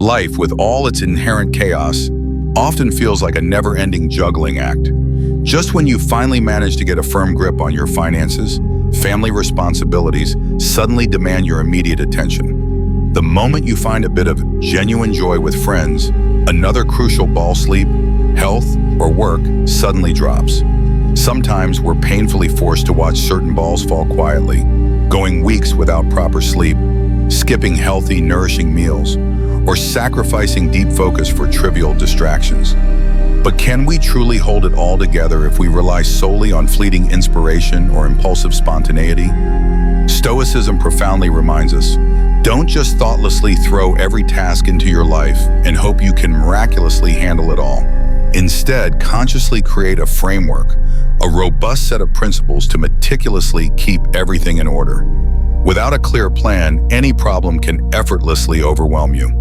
Life, with all its inherent chaos, often feels like a never-ending juggling act. Just when you finally manage to get a firm grip on your finances, family responsibilities suddenly demand your immediate attention. The moment you find a bit of genuine joy with friends, another crucial ball, sleep, health, or work suddenly drops. Sometimes we're painfully forced to watch certain balls fall quietly, going weeks without proper sleep, skipping healthy, nourishing meals, or sacrificing deep focus for trivial distractions. But can we truly hold it all together if we rely solely on fleeting inspiration or impulsive spontaneity? Stoicism profoundly reminds us, don't just thoughtlessly throw every task into your life and hope you can miraculously handle it all. Instead, consciously create a framework, a robust set of principles to meticulously keep everything in order. Without a clear plan, any problem can effortlessly overwhelm you.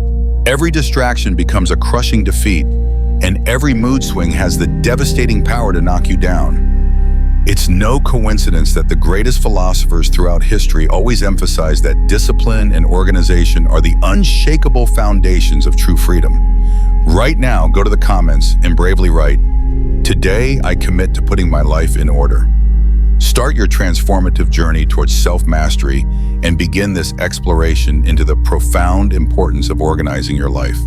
Every distraction becomes a crushing defeat, and every mood swing has the devastating power to knock you down. It's no coincidence that the greatest philosophers throughout history always emphasize that discipline and organization are the unshakable foundations of true freedom. Right now, go to the comments and bravely write, "Today I commit to putting my life in order." Start your transformative journey towards self-mastery and begin this exploration into the profound importance of organizing your life.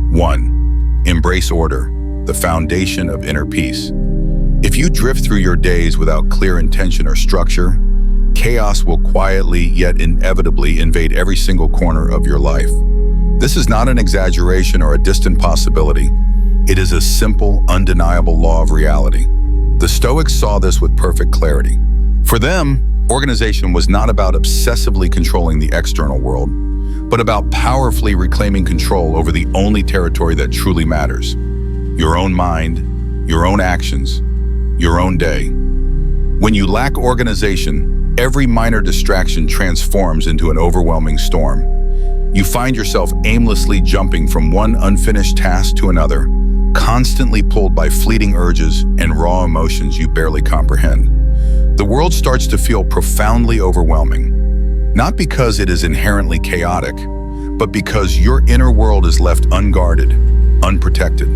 1. Embrace order, the foundation of inner peace. If you drift through your days without clear intention or structure, chaos will quietly yet inevitably invade every single corner of your life. This is not an exaggeration or a distant possibility. It is a simple, undeniable law of reality. The Stoics saw this with perfect clarity. For them, organization was not about obsessively controlling the external world, but about powerfully reclaiming control over the only territory that truly matters: your own mind, your own actions, your own day. When you lack organization, every minor distraction transforms into an overwhelming storm. You find yourself aimlessly jumping from one unfinished task to another, constantly pulled by fleeting urges and raw emotions you barely comprehend. The world starts to feel profoundly overwhelming, not because it is inherently chaotic, but because your inner world is left unguarded, unprotected.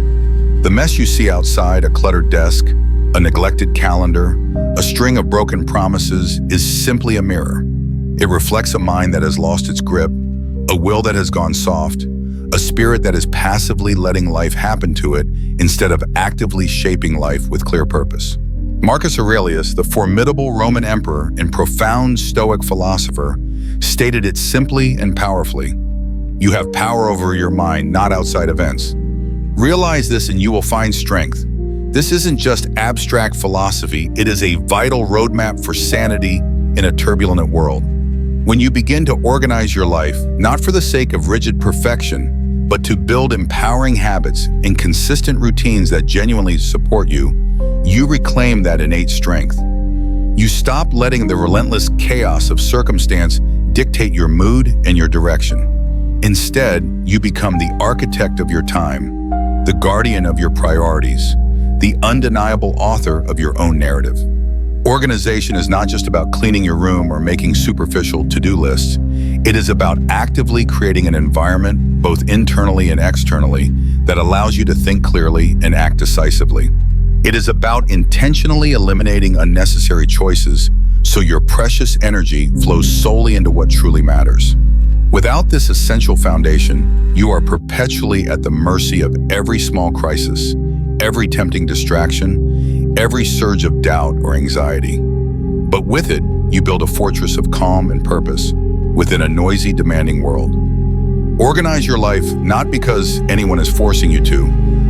The mess you see outside, a cluttered desk, a neglected calendar, a string of broken promises, is simply a mirror. It reflects a mind that has lost its grip, a will that has gone soft, a spirit that is passively letting life happen to it instead of actively shaping life with clear purpose. Marcus Aurelius, the formidable Roman emperor and profound Stoic philosopher, stated it simply and powerfully: you have power over your mind, not outside events. Realize this and you will find strength. This isn't just abstract philosophy, it is a vital roadmap for sanity in a turbulent world. When you begin to organize your life, not for the sake of rigid perfection, but to build empowering habits and consistent routines that genuinely support you, you reclaim that innate strength. You stop letting the relentless chaos of circumstance dictate your mood and your direction. Instead, you become the architect of your time, the guardian of your priorities, the undeniable author of your own narrative. Organization is not just about cleaning your room or making superficial to-do lists. It is about actively creating an environment, both internally and externally, that allows you to think clearly and act decisively. It is about intentionally eliminating unnecessary choices so your precious energy flows solely into what truly matters. Without this essential foundation, you are perpetually at the mercy of every small crisis, every tempting distraction, every surge of doubt or anxiety. But with it, you build a fortress of calm and purpose within a noisy, demanding world. Organize your life not because anyone is forcing you to,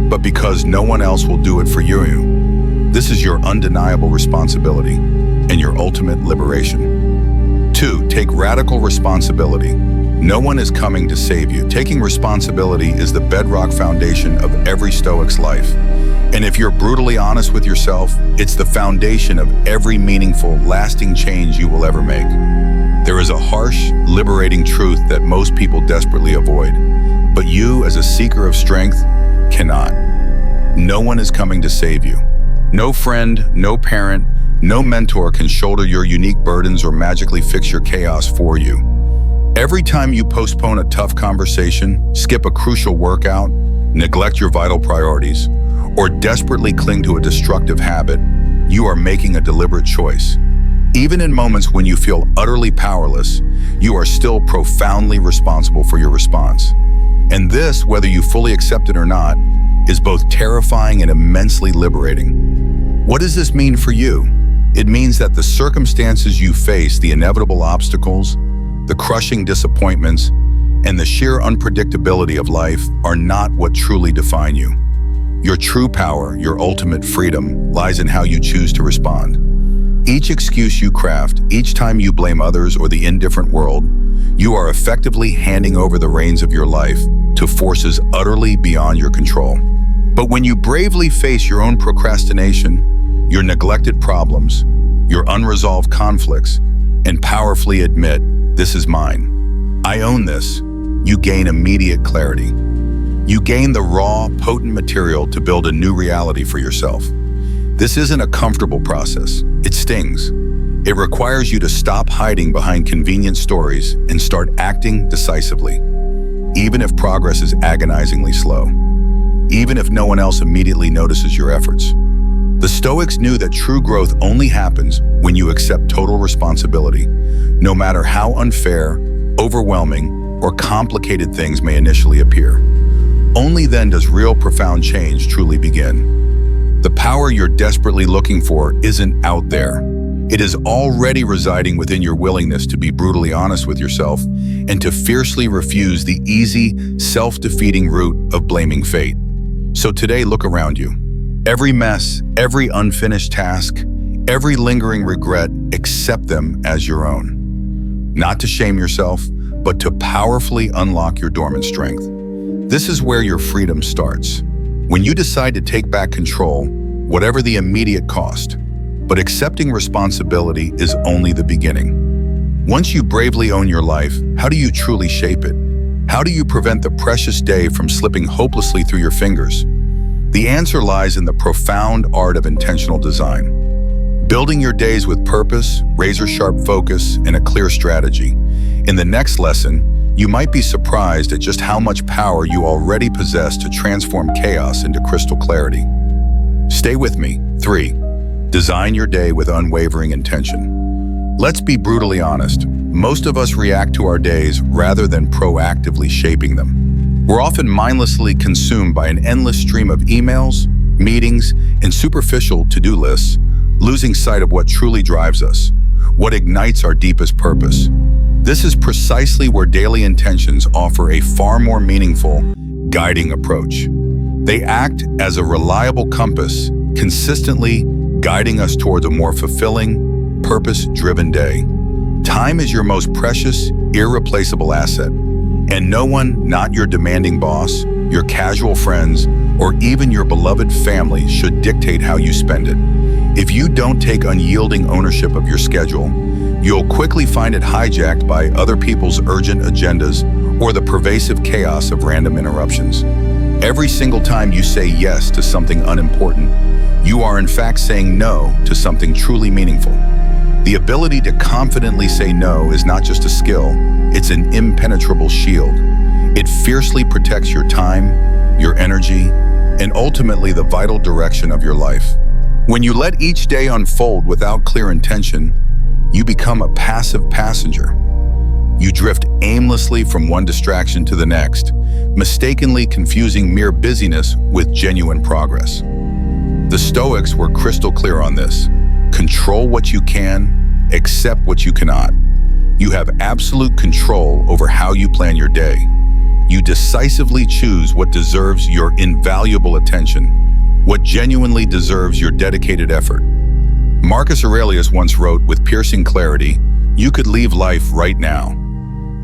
but because no one else will do it for you. This is your undeniable responsibility and your ultimate liberation. 2. Take radical responsibility. No one is coming to save you. Taking responsibility is the bedrock foundation of every Stoic's life. And if you're brutally honest with yourself, it's the foundation of every meaningful, lasting change you will ever make. There is a harsh, liberating truth that most people desperately avoid, but you, as a seeker of strength, cannot. No one is coming to save you. No friend, no parent, no mentor can shoulder your unique burdens or magically fix your chaos for you. Every time you postpone a tough conversation, skip a crucial workout, neglect your vital priorities, or desperately cling to a destructive habit, you are making a deliberate choice. Even in moments when you feel utterly powerless, you are still profoundly responsible for your response. And this, whether you fully accept it or not, is both terrifying and immensely liberating. What does this mean for you? It means that the circumstances you face, the inevitable obstacles, the crushing disappointments, and the sheer unpredictability of life are not what truly define you. Your true power, your ultimate freedom, lies in how you choose to respond. Each excuse you craft, each time you blame others or the indifferent world, you are effectively handing over the reins of your life to forces utterly beyond your control. But when you bravely face your own procrastination, your neglected problems, your unresolved conflicts, and powerfully admit, "This is mine. I own this," you gain immediate clarity. You gain the raw, potent material to build a new reality for yourself. This isn't a comfortable process. It stings. It requires you to stop hiding behind convenient stories and start acting decisively, even if progress is agonizingly slow, even if no one else immediately notices your efforts. The Stoics knew that true growth only happens when you accept total responsibility, no matter how unfair, overwhelming, or complicated things may initially appear. Only then does real profound change truly begin. The power you're desperately looking for isn't out there. It is already residing within your willingness to be brutally honest with yourself and to fiercely refuse the easy, self-defeating route of blaming fate. So today, look around you. Every mess, every unfinished task, every lingering regret, accept them as your own. Not to shame yourself, but to powerfully unlock your dormant strength. This is where your freedom starts. When you decide to take back control, whatever the immediate cost. But accepting responsibility is only the beginning. Once you bravely own your life, how do you truly shape it? How do you prevent the precious day from slipping hopelessly through your fingers? The answer lies in the profound art of intentional design. Building your days with purpose, razor-sharp focus, and a clear strategy. In the next lesson, you might be surprised at just how much power you already possess to transform chaos into crystal clarity. Stay with me. 3. Design your day with unwavering intention. Let's be brutally honest. Most of us react to our days rather than proactively shaping them. We're often mindlessly consumed by an endless stream of emails, meetings, and superficial to-do lists, losing sight of what truly drives us, what ignites our deepest purpose. This is precisely where daily intentions offer a far more meaningful, guiding approach. They act as a reliable compass, consistently guiding us towards a more fulfilling, purpose-driven day. Time is your most precious, irreplaceable asset, and no one, not your demanding boss, your casual friends, or even your beloved family should dictate how you spend it. If you don't take unyielding ownership of your schedule, you'll quickly find it hijacked by other people's urgent agendas or the pervasive chaos of random interruptions. Every single time you say yes to something unimportant, you are in fact saying no to something truly meaningful. The ability to confidently say no is not just a skill, it's an impenetrable shield. It fiercely protects your time, your energy, and ultimately the vital direction of your life. When you let each day unfold without clear intention, you become a passive passenger. You drift aimlessly from one distraction to the next, mistakenly confusing mere busyness with genuine progress. The Stoics were crystal clear on this. Control what you can, accept what you cannot. You have absolute control over how you plan your day. You decisively choose what deserves your invaluable attention, what genuinely deserves your dedicated effort. Marcus Aurelius once wrote with piercing clarity, "You could leave life right now."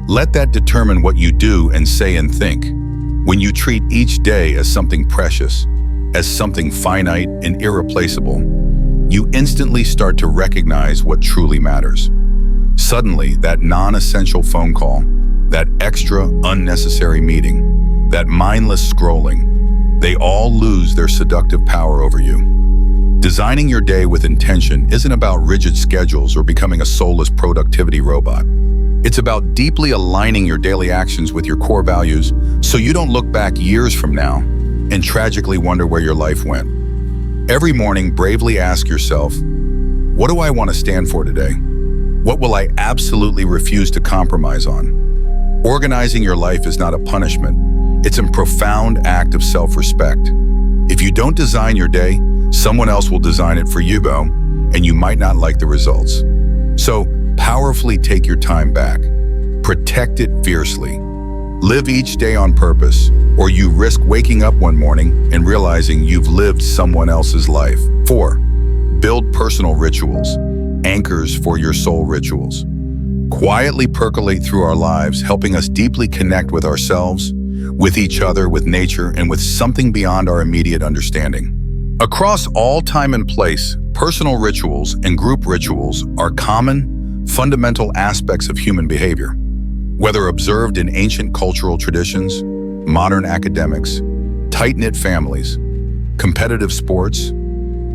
Let that determine what you do and say and think. When you treat each day as something precious, as something finite and irreplaceable, you instantly start to recognize what truly matters. Suddenly, that non-essential phone call, that extra unnecessary meeting, that mindless scrolling, they all lose their seductive power over you. Designing your day with intention isn't about rigid schedules or becoming a soulless productivity robot. It's about deeply aligning your daily actions with your core values so you don't look back years from now and tragically wonder where your life went. Every morning, bravely ask yourself, what do I want to stand for today? What will I absolutely refuse to compromise on? Organizing your life is not a punishment. It's a profound act of self-respect. If you don't design your day, someone else will design it for you, and you might not like the results. So, powerfully take your time back. Protect it fiercely. Live each day on purpose, or you risk waking up one morning and realizing you've lived someone else's life. 4. Build personal rituals, anchors for your soul rituals. Quietly percolate through our lives, helping us deeply connect with ourselves, with each other, with nature, and with something beyond our immediate understanding. Across all time and place, personal rituals and group rituals are common, fundamental aspects of human behavior. Whether observed in ancient cultural traditions, modern academics, tight-knit families, competitive sports,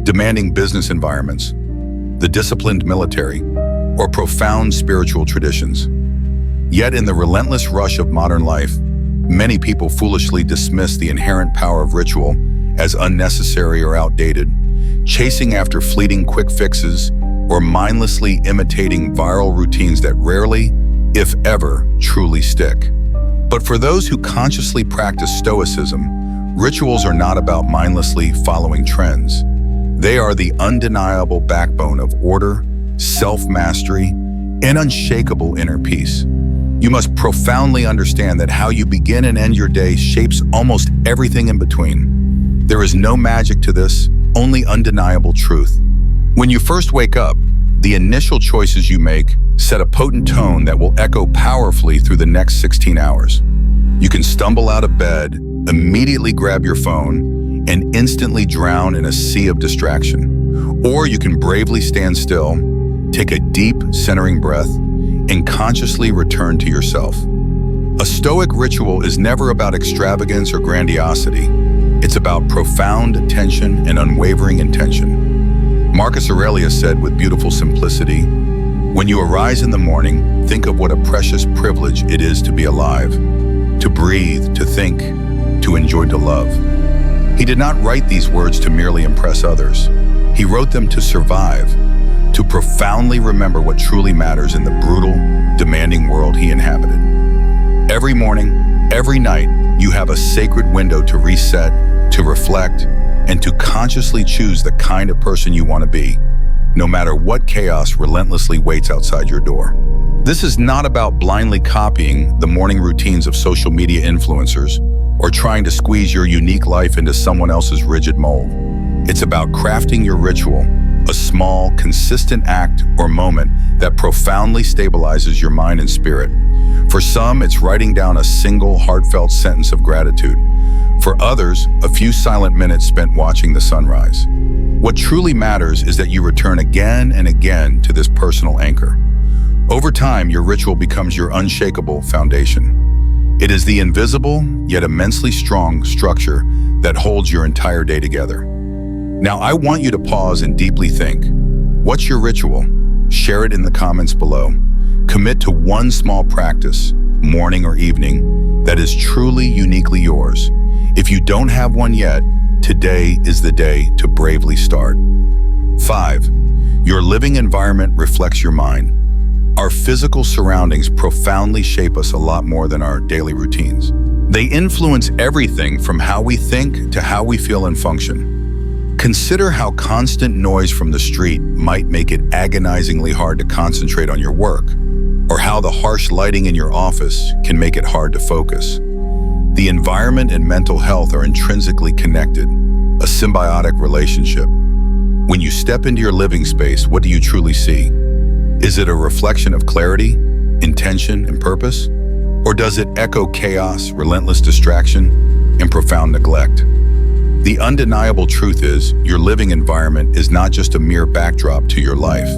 demanding business environments, the disciplined military, or profound spiritual traditions. Yet in the relentless rush of modern life, many people foolishly dismiss the inherent power of ritual as unnecessary or outdated, chasing after fleeting quick fixes or mindlessly imitating viral routines that rarely, if ever, truly stick. But for those who consciously practice Stoicism, rituals are not about mindlessly following trends. They are the undeniable backbone of order, self-mastery, and unshakable inner peace. You must profoundly understand that how you begin and end your day shapes almost everything in between. There is no magic to this, only undeniable truth. When you first wake up, the initial choices you make set a potent tone that will echo powerfully through the next 16 hours. You can stumble out of bed, immediately grab your phone, and instantly drown in a sea of distraction. Or you can bravely stand still, take a deep, centering breath, and consciously return to yourself. A Stoic ritual is never about extravagance or grandiosity. It's about profound attention and unwavering intention. Marcus Aurelius said with beautiful simplicity, "When you arise in the morning, think of what a precious privilege it is to be alive, to breathe, to think, to enjoy, to love." He did not write these words to merely impress others. He wrote them to survive, to profoundly remember what truly matters in the brutal, demanding world he inhabited. Every morning, every night, you have a sacred window to reset, to reflect, and to consciously choose the kind of person you want to be, no matter what chaos relentlessly waits outside your door. This is not about blindly copying the morning routines of social media influencers or trying to squeeze your unique life into someone else's rigid mold. It's about crafting your ritual, a small, consistent act or moment that profoundly stabilizes your mind and spirit. For some, it's writing down a single heartfelt sentence of gratitude. For others, a few silent minutes spent watching the sunrise. What truly matters is that you return again and again to this personal anchor. Over time, your ritual becomes your unshakable foundation. It is the invisible, yet immensely strong structure that holds your entire day together. Now, I want you to pause and deeply think. What's your ritual? Share it in the comments below. Commit to one small practice, morning or evening, that is truly uniquely yours. If you don't have one yet, today is the day to bravely start. 5. Your living environment reflects your mind. Our physical surroundings profoundly shape us a lot more than our daily routines. They influence everything from how we think to how we feel and function. Consider how constant noise from the street might make it agonizingly hard to concentrate on your work, or how the harsh lighting in your office can make it hard to focus. The environment and mental health are intrinsically connected, a symbiotic relationship. When you step into your living space, what do you truly see? Is it a reflection of clarity, intention, and purpose? Or does it echo chaos, relentless distraction, and profound neglect? The undeniable truth is, your living environment is not just a mere backdrop to your life.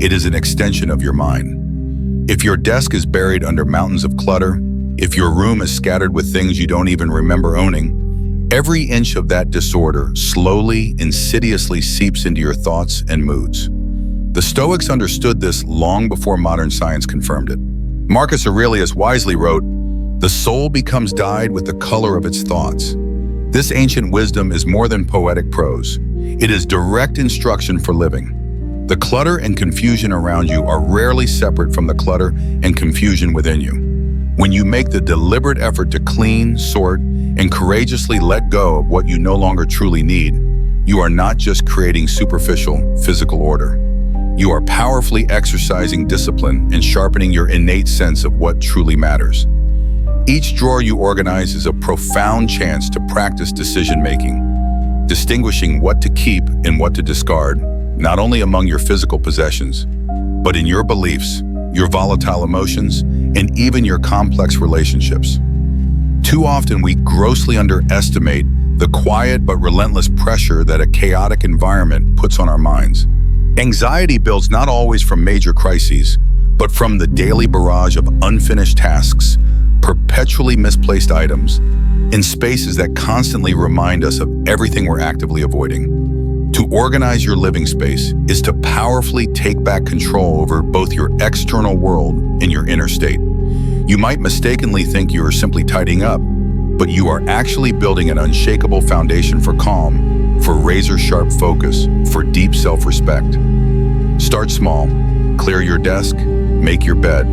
It is an extension of your mind. If your desk is buried under mountains of clutter, if your room is scattered with things you don't even remember owning, every inch of that disorder slowly, insidiously seeps into your thoughts and moods. The Stoics understood this long before modern science confirmed it. Marcus Aurelius wisely wrote, "The soul becomes dyed with the color of its thoughts." This ancient wisdom is more than poetic prose. It is direct instruction for living. The clutter and confusion around you are rarely separate from the clutter and confusion within you. When you make the deliberate effort to clean, sort, and courageously let go of what you no longer truly need, you are not just creating superficial physical order. You are powerfully exercising discipline and sharpening your innate sense of what truly matters. Each drawer you organize is a profound chance to practice decision-making, distinguishing what to keep and what to discard, not only among your physical possessions, but in your beliefs, your volatile emotions, and even your complex relationships. Too often we grossly underestimate the quiet but relentless pressure that a chaotic environment puts on our minds. Anxiety builds not always from major crises, but from the daily barrage of unfinished tasks, perpetually misplaced items, in spaces that constantly remind us of everything we're actively avoiding. To organize your living space is to powerfully take back control over both your external world and your inner state. You might mistakenly think you are simply tidying up, but you are actually building an unshakable foundation for calm, for razor-sharp focus, for deep self-respect. Start small, clear your desk, make your bed.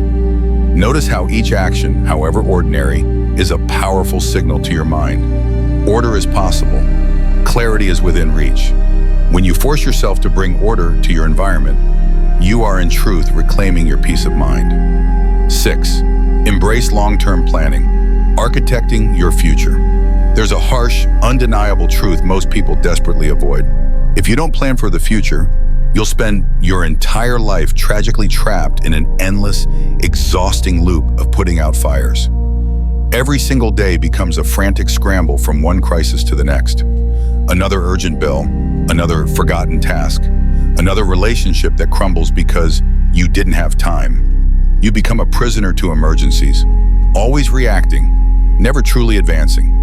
Notice how each action, however ordinary, is a powerful signal to your mind. Order is possible. Clarity is within reach. When you force yourself to bring order to your environment, you are in truth reclaiming your peace of mind. 6. Embrace long-term planning. Architecting your future. There's a harsh, undeniable truth most people desperately avoid. If you don't plan for the future, you'll spend your entire life tragically trapped in an endless, exhausting loop of putting out fires. Every single day becomes a frantic scramble from one crisis to the next. Another urgent bill, another forgotten task, another relationship that crumbles because you didn't have time. You become a prisoner to emergencies, always reacting, never truly advancing.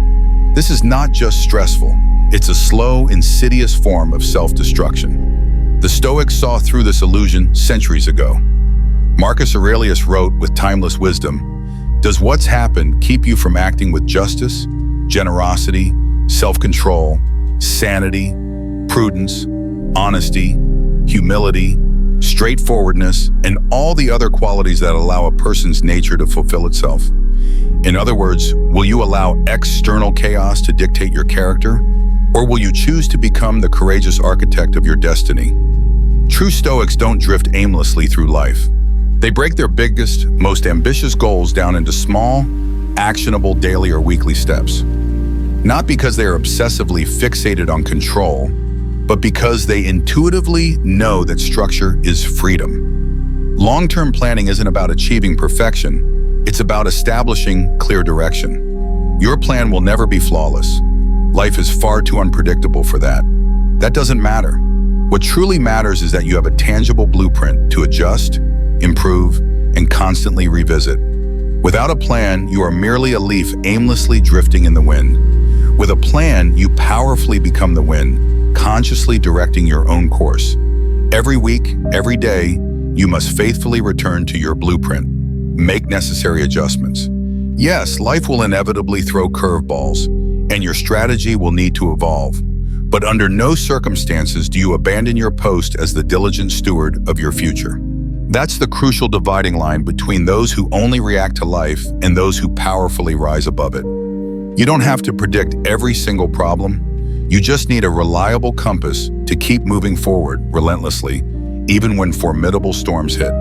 This is not just stressful, it's a slow, insidious form of self-destruction. The Stoics saw through this illusion centuries ago. Marcus Aurelius wrote with timeless wisdom, "Does what's happened keep you from acting with justice, generosity, self-control, sanity, prudence, honesty, humility, straightforwardness, and all the other qualities that allow a person's nature to fulfill itself?" In other words, will you allow external chaos to dictate your character, or will you choose to become the courageous architect of your destiny? True Stoics don't drift aimlessly through life. They break their biggest, most ambitious goals down into small, actionable daily or weekly steps. Not because they are obsessively fixated on control, but because they intuitively know that structure is freedom. Long-term planning isn't about achieving perfection, it's about establishing clear direction. Your plan will never be flawless. Life is far too unpredictable for that. That doesn't matter. What truly matters is that you have a tangible blueprint to adjust, improve, and constantly revisit. Without a plan, you are merely a leaf aimlessly drifting in the wind. With a plan, you powerfully become the wind, consciously directing your own course. Every week, every day, you must faithfully return to your blueprint. Make necessary adjustments. Yes, life will inevitably throw curveballs, and your strategy will need to evolve. But under no circumstances do you abandon your post as the diligent steward of your future. That's the crucial dividing line between those who only react to life and those who powerfully rise above it. You don't have to predict every single problem. You just need a reliable compass to keep moving forward relentlessly, even when formidable storms hit.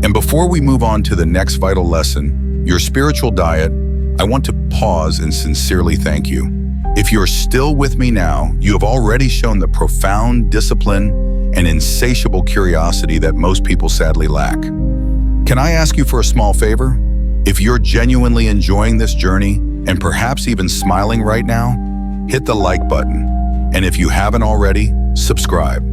And before we move on to the next vital lesson, your spiritual diet, I want to pause and sincerely thank you. If you're still with me now, you have already shown the profound discipline and insatiable curiosity that most people sadly lack. Can I ask you for a small favor? If you're genuinely enjoying this journey, and perhaps even smiling right now, hit the like button. And if you haven't already, subscribe.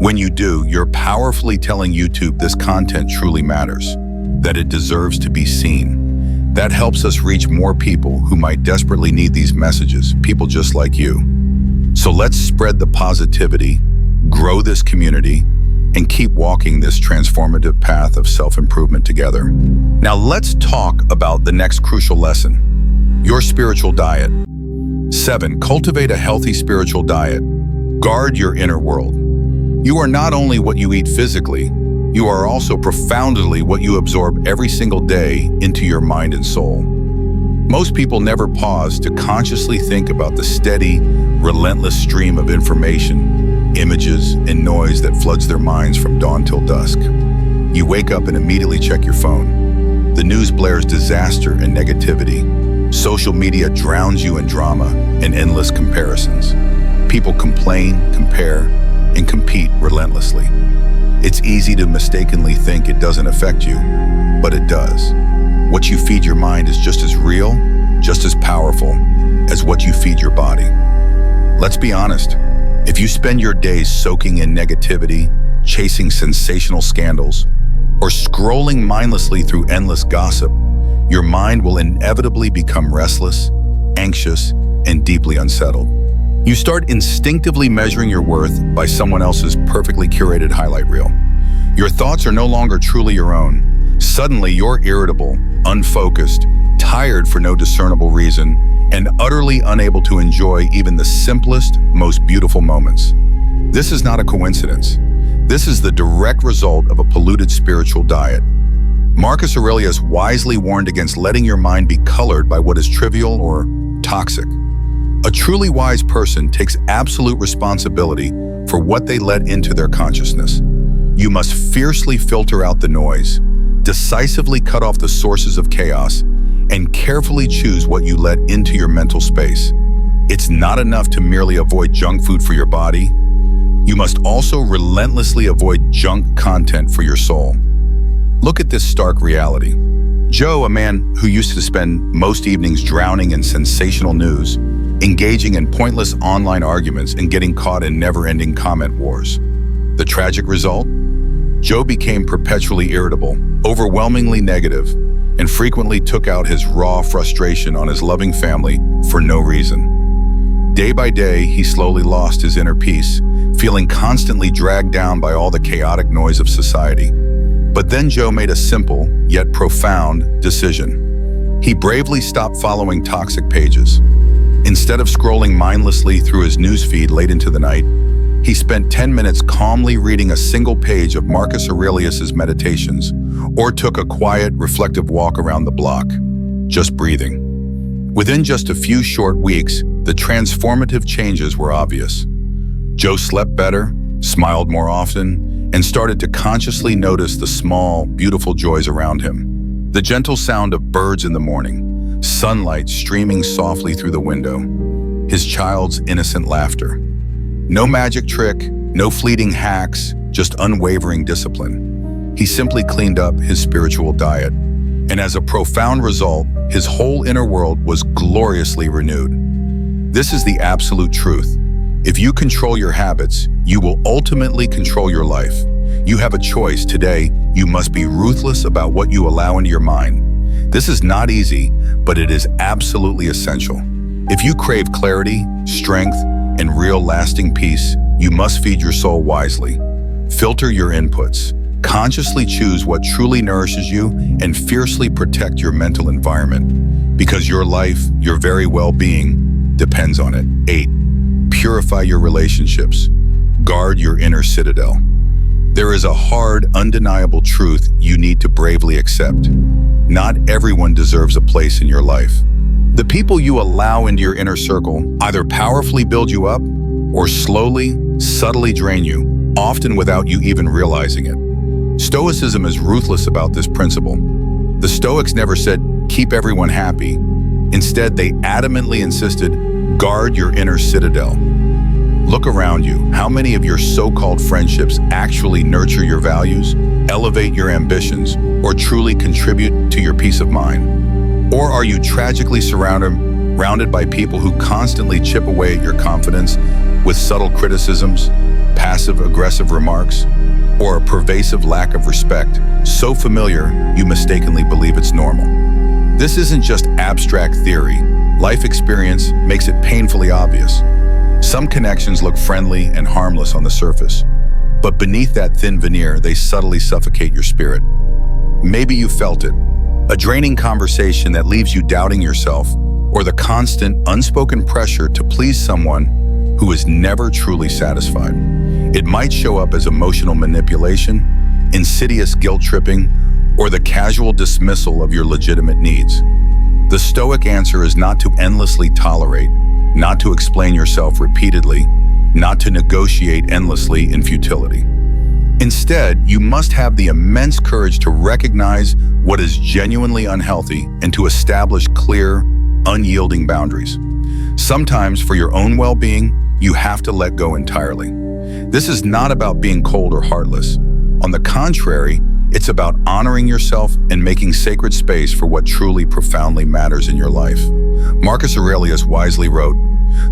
When you do, you're powerfully telling YouTube this content truly matters, that it deserves to be seen. That helps us reach more people who might desperately need these messages, people just like you. So let's spread the positivity, grow this community, and keep walking this transformative path of self-improvement together. Now let's talk about the next crucial lesson: your spiritual diet. 7. Cultivate a healthy spiritual diet. Guard your inner world. You are not only what you eat physically, you are also profoundly what you absorb every single day into your mind and soul. Most people never pause to consciously think about the steady, relentless stream of information, images, and noise that floods their minds from dawn till dusk. You wake up and immediately check your phone. The news blares disaster and negativity. Social media drowns you in drama and endless comparisons. People complain, compare, and compete relentlessly. It's easy to mistakenly think it doesn't affect you, but it does. What you feed your mind is just as real, just as powerful as what you feed your body. Let's be honest. If you spend your days soaking in negativity, chasing sensational scandals, or scrolling mindlessly through endless gossip, your mind will inevitably become restless, anxious, and deeply unsettled. You start instinctively measuring your worth by someone else's perfectly curated highlight reel. Your thoughts are no longer truly your own. Suddenly, you're irritable, unfocused, tired for no discernible reason, and utterly unable to enjoy even the simplest, most beautiful moments. This is not a coincidence. This is the direct result of a polluted spiritual diet. Marcus Aurelius wisely warned against letting your mind be colored by what is trivial or toxic. A truly wise person takes absolute responsibility for what they let into their consciousness. You must fiercely filter out the noise, decisively cut off the sources of chaos, and carefully choose what you let into your mental space. It's not enough to merely avoid junk food for your body. You must also relentlessly avoid junk content for your soul. Look at this stark reality. Joe, a man who used to spend most evenings drowning in sensational news, engaging in pointless online arguments, and getting caught in never-ending comment wars. The tragic result? Joe became perpetually irritable, overwhelmingly negative, and frequently took out his raw frustration on his loving family for no reason. Day by day, he slowly lost his inner peace, feeling constantly dragged down by all the chaotic noise of society. But then Joe made a simple, yet profound, decision. He bravely stopped following toxic pages. Instead of scrolling mindlessly through his newsfeed late into the night, he spent 10 minutes calmly reading a single page of Marcus Aurelius's Meditations, or took a quiet, reflective walk around the block, just breathing. Within just a few short weeks, the transformative changes were obvious. Joe slept better, smiled more often, and started to consciously notice the small, beautiful joys around him. The gentle sound of birds in the morning, sunlight streaming softly through the window, his child's innocent laughter. No magic trick, no fleeting hacks, just unwavering discipline. He simply cleaned up his spiritual diet, and as a profound result, his whole inner world was gloriously renewed. This is the absolute truth. If you control your habits, you will ultimately control your life. You have a choice today. You must be ruthless about what you allow into your mind. This is not easy, but it is absolutely essential. If you crave clarity, strength, and real lasting peace, you must feed your soul wisely. Filter your inputs. Consciously choose what truly nourishes you and fiercely protect your mental environment, because your life, your very well-being, depends on it. 8. Purify your relationships. Guard your inner citadel. There is a hard, undeniable truth you need to bravely accept. Not everyone deserves a place in your life. The people you allow into your inner circle either powerfully build you up or slowly, subtly drain you, often without you even realizing it. Stoicism is ruthless about this principle. The Stoics never said, keep everyone happy. Instead, they adamantly insisted, guard your inner citadel. Look around you. How many of your so-called friendships actually nurture your values, elevate your ambitions, or truly contribute to your peace of mind? Or are you tragically surrounded by people who constantly chip away at your confidence with subtle criticisms, passive-aggressive remarks, or a pervasive lack of respect, so familiar you mistakenly believe it's normal? This isn't just abstract theory. Life experience makes it painfully obvious. Some connections look friendly and harmless on the surface, But beneath that thin veneer, they subtly suffocate your spirit. Maybe you felt it, a draining conversation that leaves you doubting yourself, or the constant, unspoken pressure to please someone who is never truly satisfied. It might show up as emotional manipulation, insidious guilt-tripping, or the casual dismissal of your legitimate needs. The Stoic answer is not to endlessly tolerate, not to explain yourself repeatedly, not to negotiate endlessly in futility. Instead, you must have the immense courage to recognize what is genuinely unhealthy and to establish clear, unyielding boundaries. Sometimes, for your own well-being, you have to let go entirely. This is not about being cold or heartless. On the contrary, it's about honoring yourself and making sacred space for what truly profoundly matters in your life. Marcus Aurelius wisely wrote,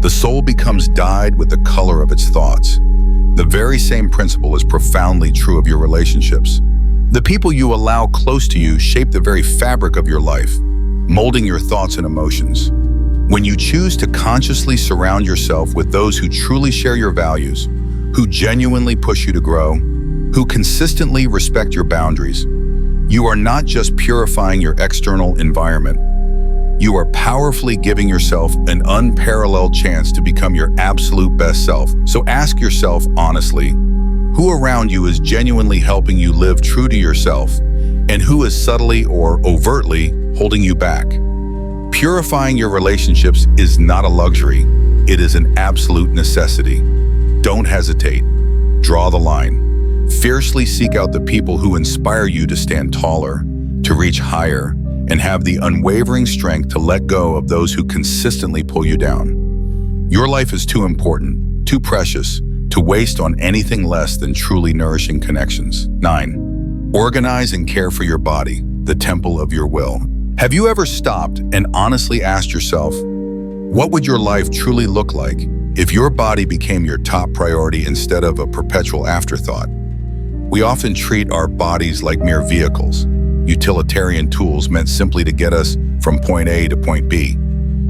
"The soul becomes dyed with the color of its thoughts." The very same principle is profoundly true of your relationships. The people you allow close to you shape the very fabric of your life, molding your thoughts and emotions. When you choose to consciously surround yourself with those who truly share your values, who genuinely push you to grow, who consistently respect your boundaries, you are not just purifying your external environment, you are powerfully giving yourself an unparalleled chance to become your absolute best self. So ask yourself honestly, who around you is genuinely helping you live true to yourself, and who is subtly or overtly holding you back? Purifying your relationships is not a luxury, it is an absolute necessity. Don't hesitate. Draw the line. Fiercely seek out the people who inspire you to stand taller, to reach higher, and have the unwavering strength to let go of those who consistently pull you down. Your life is too important, too precious, to waste on anything less than truly nourishing connections. 9. Organize and care for your body, the temple of your will. Have you ever stopped and honestly asked yourself, what would your life truly look like if your body became your top priority instead of a perpetual afterthought? We often treat our bodies like mere vehicles, utilitarian tools meant simply to get us from point A to point B.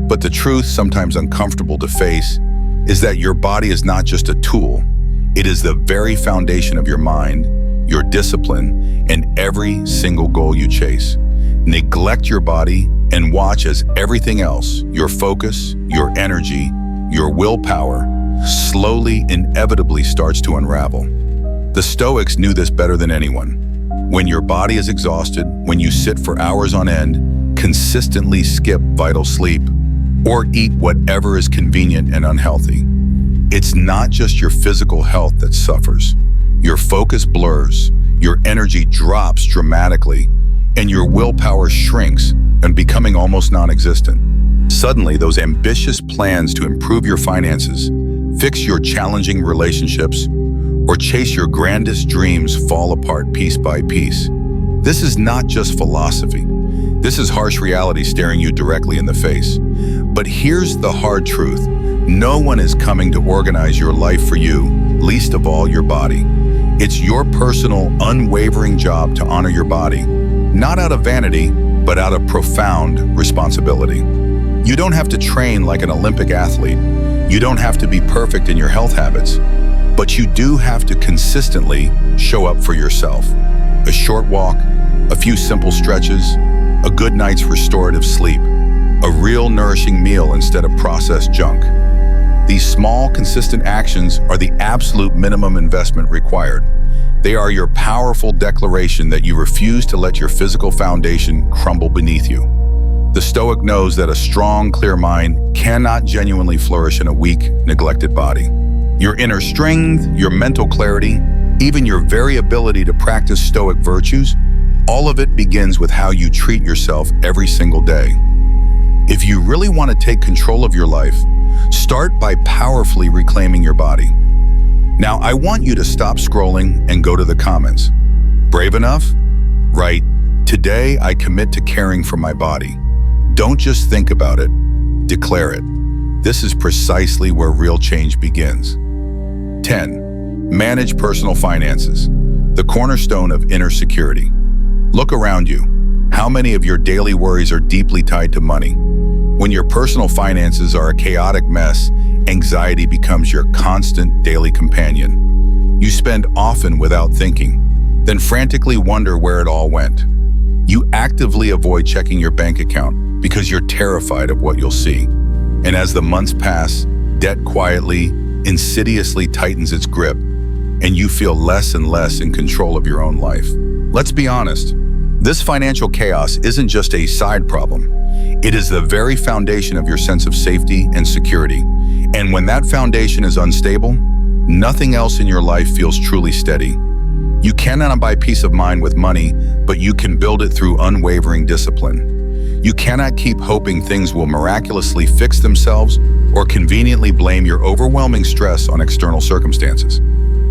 But the truth, sometimes uncomfortable to face, is that your body is not just a tool. It is the very foundation of your mind, your discipline, and every single goal you chase. Neglect your body and watch as everything else, your focus, your energy, your willpower, slowly, inevitably starts to unravel. The Stoics knew this better than anyone. When your body is exhausted, when you sit for hours on end, consistently skip vital sleep, or eat whatever is convenient and unhealthy, it's not just your physical health that suffers. Your focus blurs, your energy drops dramatically, and your willpower shrinks and becoming almost non-existent. Suddenly, those ambitious plans to improve your finances, fix your challenging relationships, or chase your grandest dreams fall apart piece by piece. This is not just philosophy. This is harsh reality staring you directly in the face. But here's the hard truth. No one is coming to organize your life for you, least of all your body. It's your personal, unwavering job to honor your body, not out of vanity, but out of profound responsibility. You don't have to train like an Olympic athlete. You don't have to be perfect in your health habits, but you do have to consistently show up for yourself. A short walk, a few simple stretches, a good night's restorative sleep, a real nourishing meal instead of processed junk. These small, consistent actions are the absolute minimum investment required. They are your powerful declaration that you refuse to let your physical foundation crumble beneath you. The Stoic knows that a strong, clear mind cannot genuinely flourish in a weak, neglected body. Your inner strength, your mental clarity, even your very ability to practice Stoic virtues, all of it begins with how you treat yourself every single day. If you really want to take control of your life, start by powerfully reclaiming your body. Now, I want you to stop scrolling and go to the comments. Brave enough? Write, "Today I commit to caring for my body." Don't just think about it, declare it. This is precisely where real change begins. 10. Manage personal finances, the cornerstone of inner security. Look around you. How many of your daily worries are deeply tied to money? When your personal finances are a chaotic mess, anxiety becomes your constant daily companion. You spend often without thinking, then frantically wonder where it all went. You actively avoid checking your bank account because you're terrified of what you'll see. And as the months pass, debt quietly, insidiously tightens its grip, and you feel less and less in control of your own life. Let's be honest, this financial chaos isn't just a side problem. It is the very foundation of your sense of safety and security. And when that foundation is unstable, nothing else in your life feels truly steady. You cannot buy peace of mind with money, but you can build it through unwavering discipline. You cannot keep hoping things will miraculously fix themselves or conveniently blame your overwhelming stress on external circumstances.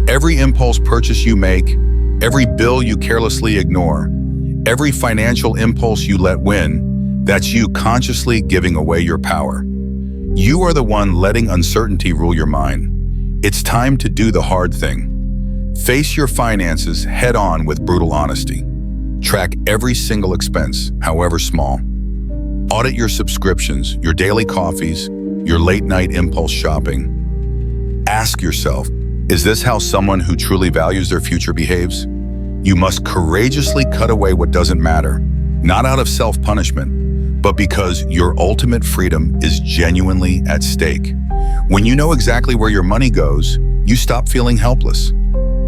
Every impulse purchase you make, every bill you carelessly ignore, every financial impulse you let win, that's you consciously giving away your power. You are the one letting uncertainty rule your mind. It's time to do the hard thing. Face your finances head on with brutal honesty. Track every single expense, however small. Audit your subscriptions, your daily coffees, your late-night impulse shopping. Ask yourself, is this how someone who truly values their future behaves? You must courageously cut away what doesn't matter, not out of self-punishment, but because your ultimate freedom is genuinely at stake. When you know exactly where your money goes, you stop feeling helpless.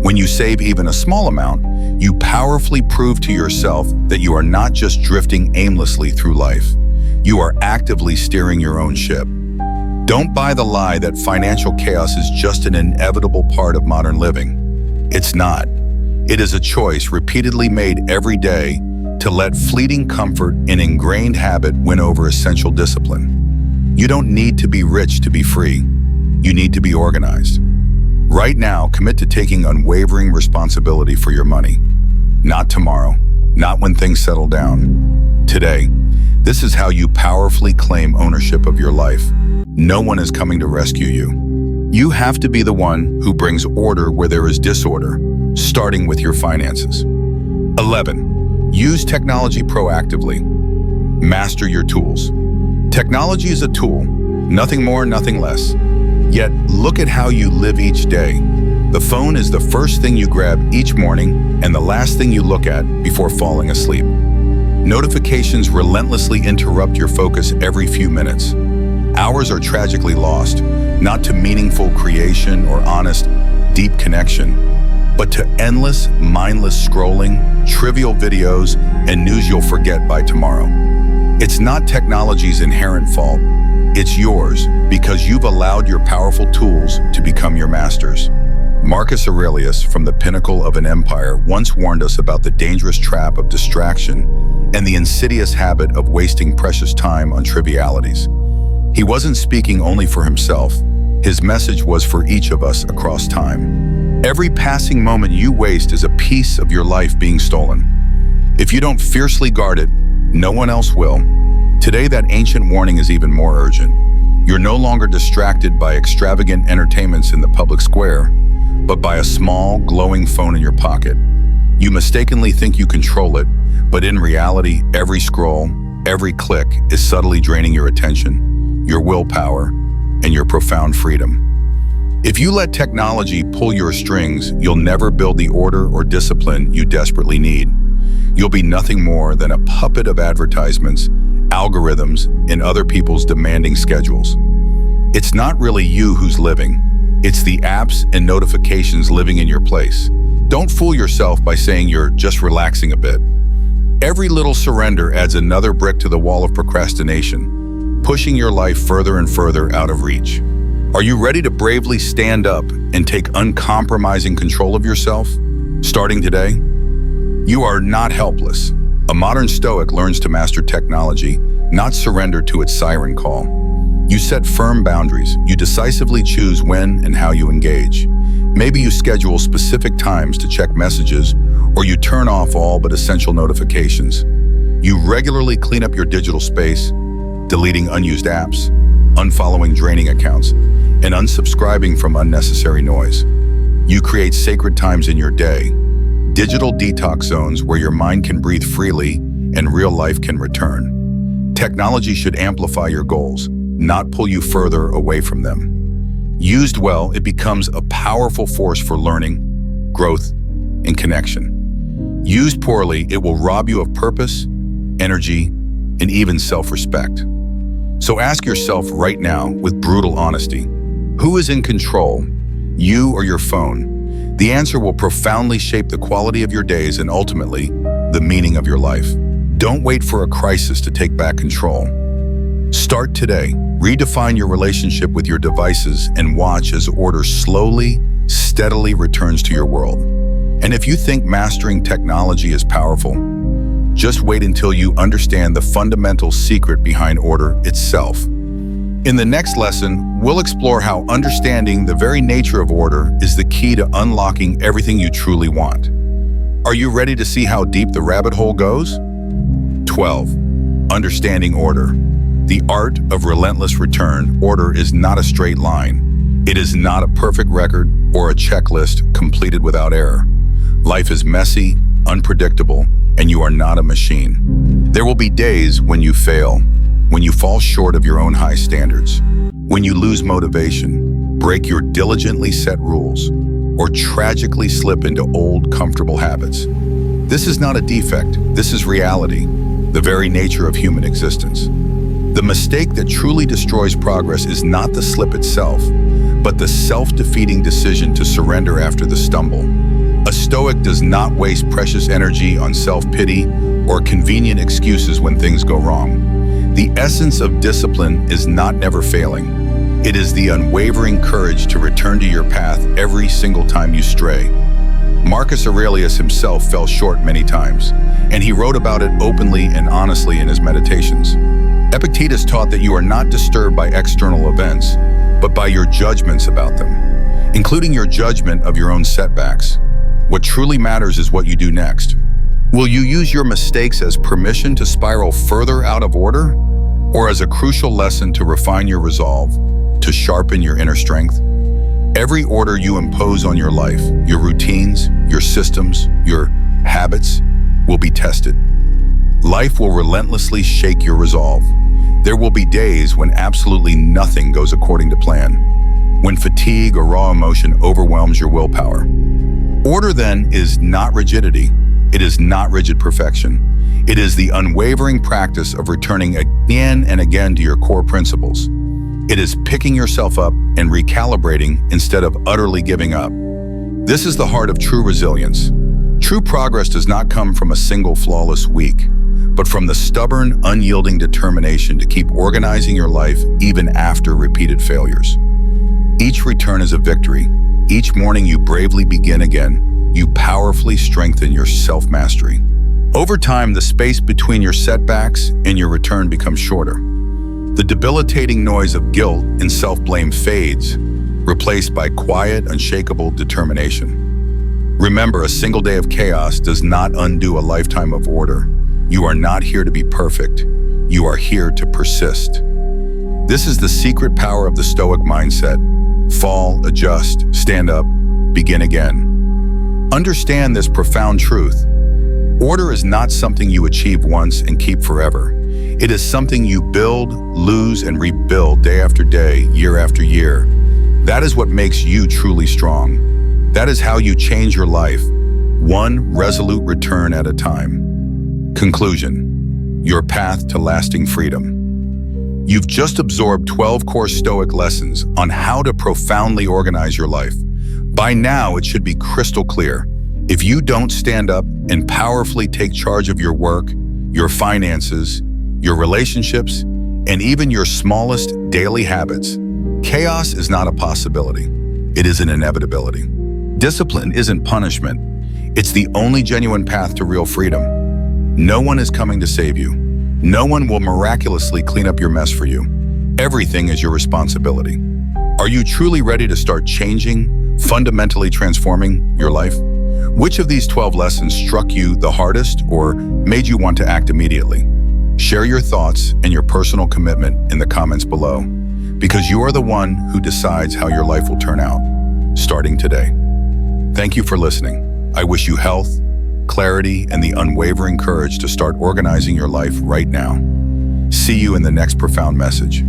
When you save even a small amount, you powerfully prove to yourself that you are not just drifting aimlessly through life. You are actively steering your own ship. Don't buy the lie that financial chaos is just an inevitable part of modern living. It's not. It is a choice repeatedly made every day to let fleeting comfort and ingrained habit win over essential discipline. You don't need to be rich to be free. You need to be organized. Right now, commit to taking unwavering responsibility for your money. Not tomorrow, not when things settle down. Today, this is how you powerfully claim ownership of your life. No one is coming to rescue you. You have to be the one who brings order where there is disorder, starting with your finances. 11. Use technology proactively. Master your tools. Technology is a tool, nothing more, nothing less. Yet, look at how you live each day. The phone is the first thing you grab each morning and the last thing you look at before falling asleep. Notifications relentlessly interrupt your focus every few minutes. Hours are tragically lost, not to meaningful creation or honest, deep connection, but to endless, mindless scrolling, trivial videos, and news you'll forget by tomorrow. It's not technology's inherent fault. It's yours because you've allowed your powerful tools to become your masters. Marcus Aurelius, from the pinnacle of an empire, once warned us about the dangerous trap of distraction and the insidious habit of wasting precious time on trivialities. He wasn't speaking only for himself. His message was for each of us across time. Every passing moment you waste is a piece of your life being stolen. If you don't fiercely guard it, no one else will. Today, that ancient warning is even more urgent. You're no longer distracted by extravagant entertainments in the public square, but by a small, glowing phone in your pocket. You mistakenly think you control it, but in reality, every scroll, every click is subtly draining your attention, your willpower, and your profound freedom. If you let technology pull your strings, you'll never build the order or discipline you desperately need. You'll be nothing more than a puppet of advertisements, algorithms, and other people's demanding schedules. It's not really you who's living. It's the apps and notifications living in your place. Don't fool yourself by saying you're just relaxing a bit. Every little surrender adds another brick to the wall of procrastination, pushing your life further and further out of reach. Are you ready to bravely stand up and take uncompromising control of yourself? Starting today, you are not helpless. A modern Stoic learns to master technology, not surrender to its siren call. You set firm boundaries. You decisively choose when and how you engage. Maybe you schedule specific times to check messages, or you turn off all but essential notifications. You regularly clean up your digital space, deleting unused apps, unfollowing draining accounts, and unsubscribing from unnecessary noise. You create sacred times in your day, digital detox zones where your mind can breathe freely and real life can return. Technology should amplify your goals, not pull you further away from them. Used well, it becomes a powerful force for learning, growth, and connection. Used poorly, it will rob you of purpose, energy, and even self-respect. So ask yourself right now with brutal honesty, who is in control, you or your phone? The answer will profoundly shape the quality of your days and ultimately, the meaning of your life. Don't wait for a crisis to take back control. Start today. Redefine your relationship with your devices and watch as order slowly, steadily returns to your world. And if you think mastering technology is powerful, just wait until you understand the fundamental secret behind order itself. In the next lesson, we'll explore how understanding the very nature of order is the key to unlocking everything you truly want. Are you ready to see how deep the rabbit hole goes? 12. Understanding order. The art of relentless return. Order is not a straight line. It is not a perfect record or a checklist completed without error. Life is messy, unpredictable, and you are not a machine. There will be days when you fail, when you fall short of your own high standards, when you lose motivation, break your diligently set rules, or tragically slip into old, comfortable habits. This is not a defect, this is reality, the very nature of human existence. The mistake that truly destroys progress is not the slip itself, but the self-defeating decision to surrender after the stumble. A Stoic does not waste precious energy on self-pity or convenient excuses when things go wrong. The essence of discipline is not never failing. It is the unwavering courage to return to your path every single time you stray. Marcus Aurelius himself fell short many times, and he wrote about it openly and honestly in his meditations. Epictetus taught that you are not disturbed by external events, but by your judgments about them, including your judgment of your own setbacks. What truly matters is what you do next. Will you use your mistakes as permission to spiral further out of order, or as a crucial lesson to refine your resolve, to sharpen your inner strength? Every order you impose on your life, your routines, your systems, your habits, will be tested. Life will relentlessly shake your resolve. There will be days when absolutely nothing goes according to plan, when fatigue or raw emotion overwhelms your willpower. Order, then, is not rigidity. It is not rigid perfection. It is the unwavering practice of returning again and again to your core principles. It is picking yourself up and recalibrating instead of utterly giving up. This is the heart of true resilience. True progress does not come from a single flawless week, but from the stubborn, unyielding determination to keep organizing your life even after repeated failures. Each return is a victory. Each morning you bravely begin again, you powerfully strengthen your self-mastery. Over time, the space between your setbacks and your return becomes shorter. The debilitating noise of guilt and self-blame fades, replaced by quiet, unshakable determination. Remember, a single day of chaos does not undo a lifetime of order. You are not here to be perfect. You are here to persist. This is the secret power of the Stoic mindset. Fall, adjust, stand up, begin again. Understand this profound truth. Order is not something you achieve once and keep forever. It is something you build, lose, and rebuild day after day, year after year. That is what makes you truly strong. That is how you change your life, one resolute return at a time. Conclusion: your path to lasting freedom. You've just absorbed 12 core Stoic lessons on how to profoundly organize your life. By now, it should be crystal clear. If you don't stand up and powerfully take charge of your work, your finances, your relationships, and even your smallest daily habits, chaos is not a possibility. It is an inevitability. Discipline isn't punishment. It's the only genuine path to real freedom. No one is coming to save you. No one will miraculously clean up your mess for you. Everything is your responsibility. Are you truly ready to start changing, fundamentally transforming your life? Which of these 12 lessons struck you the hardest or made you want to act immediately? Share your thoughts and your personal commitment in the comments below, because you are the one who decides how your life will turn out, starting today. Thank you for listening. I wish you health, clarity, and the unwavering courage to start organizing your life right now. See you in the next profound message.